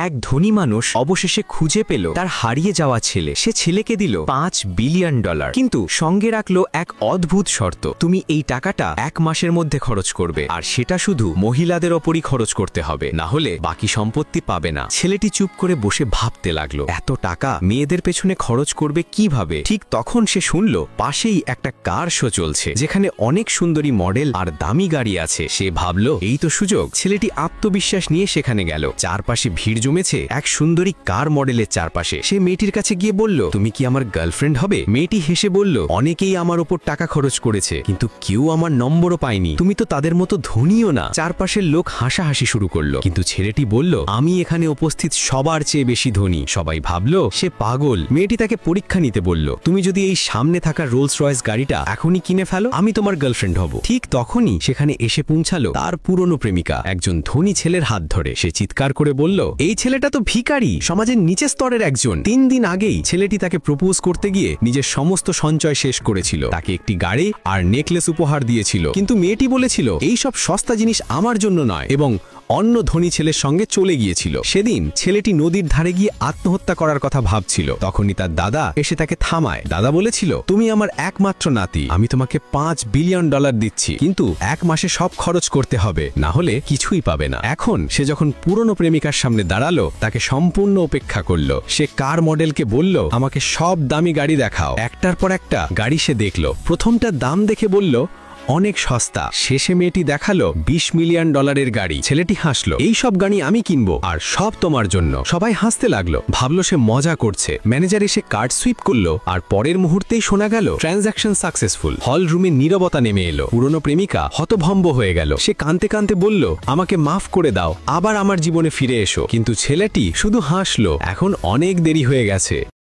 এক ধনী মানুষ অবশেষে খুঁজে পেল তার হারিয়ে যাওয়া ছেলে। সে ছেলেকে দিল $5 বিলিয়ন, কিন্তু সঙ্গে রাখলো এক অদ্ভুত শর্ত। তুমি এই টাকাটা 1 মাসের মধ্যে খরচ করবে, আর সেটা শুধু মহিলাদের ওপরই খরচ করতে হবে, না হলে বাকি সম্পত্তি পাবে না। ছেলেটি চুপ করে বসে ভাবতে লাগলো, এত টাকা মেয়েদের পেছনে খরচ করবে কিভাবে। ঠিক তখন সে শুনল পাশেই একটা কার শো চলছে, যেখানে অনেক সুন্দরী মডেল আর দামি গাড়ি আছে। সে ভাবল এই তো সুযোগ। ছেলেটি আত্মবিশ্বাস নিয়ে সেখানে গেল। চারপাশে ভিড় জমেছে এক সুন্দরী কার মডেলের চারপাশে। সে মেয়েটির কাছে গিয়ে বলল, তুমি কি আমার গার্লফ্রেন্ড হবে? মেয়েটি হেসে বলল, অনেকেই আমার ওপর টাকা খরচ করেছে, কিন্তু কেউ আমার নম্বরও পায়নি। তুমি তো তাদের মতো ধনীও না। চারপাশের লোক হাসাহাসি শুরু করলো, কিন্তু ছেলেটি বলল, আমি এখানে উপস্থিত সবার চেয়ে বেশি ধনী। সবাই ভাবল সে পাগল। মেয়েটি তাকে পরীক্ষা নিতে বলল, তুমি যদি এই সামনে থাকা রোলস রয়েস গাড়িটা এখনই কিনে ফেলো, আমি তোমার গার্লফ্রেন্ড হব। ঠিক তখনই সেখানে এসে পৌঁছালো তার পুরনো প্রেমিকা, একজন ধনী ছেলের হাত ধরে। সে চিৎকার করে বলল, এই ছেলেটা তো ভিখারি, সমাজের নিচের স্তরের একজন। 3 দিন আগেই ছেলেটি তাকে প্রপোজ করতে গিয়ে নিজের সমস্ত সঞ্চয় শেষ করেছিল। তাকে একটি গাড়ি আর নেকলেস উপহার দিয়েছিল, কিন্তু মেয়েটি বলেছিল এই সব সস্তা জিনিস আমার জন্য নয়, এবং অন্য ধনী ছেলের সঙ্গে চলে গিয়েছিল। সেদিন ছেলেটি নদীর ধারে গিয়ে আত্মহত্যা করার কথা ভাবছিল। তখনই তার দাদা এসে তাকে থামায়। দাদা বলেছিল, তুমি আমার একমাত্র নাতি, আমি তোমাকে $5 বিলিয়ন দিচ্ছি, কিন্তু 1 মাসে সব খরচ করতে হবে, না হলে কিছুই পাবে না। এখন সে যখন পুরনো প্রেমিকার সামনে দাঁড়ালো, তাকে সম্পূর্ণ উপেক্ষা করলো। সে কার মডেলকে বলল, আমাকে সব দামি গাড়ি দেখাও। একটার পর একটা গাড়ি সে দেখলো। প্রথমটার দাম দেখে বলল, অনেক সস্তা। শেষে মেয়েটি দেখালো $20 মিলিয়ন গাড়ি। ছেলেটি হাসলো, এই সব গাড়ি আমি কিনবো, আর সব তোমার জন্য। সবাই হাসতে লাগলো, ভাবলো সে মজা করছে। ম্যানেজার এসে কার্ড সুইপ করলো, আর পরের মুহূর্তেই শোনা গেল ট্রানজাকশন সাকসেসফুল। হল রুমে নীরবতা নেমে এলো। পুরনো প্রেমিকা হতভম্ব হয়ে গেল। সে কাঁদতে কাঁদতে বলল, আমাকে মাফ করে দাও, আবার আমার জীবনে ফিরে এসো। কিন্তু ছেলেটি শুধু হাসলো। এখন অনেক দেরি হয়ে গেছে।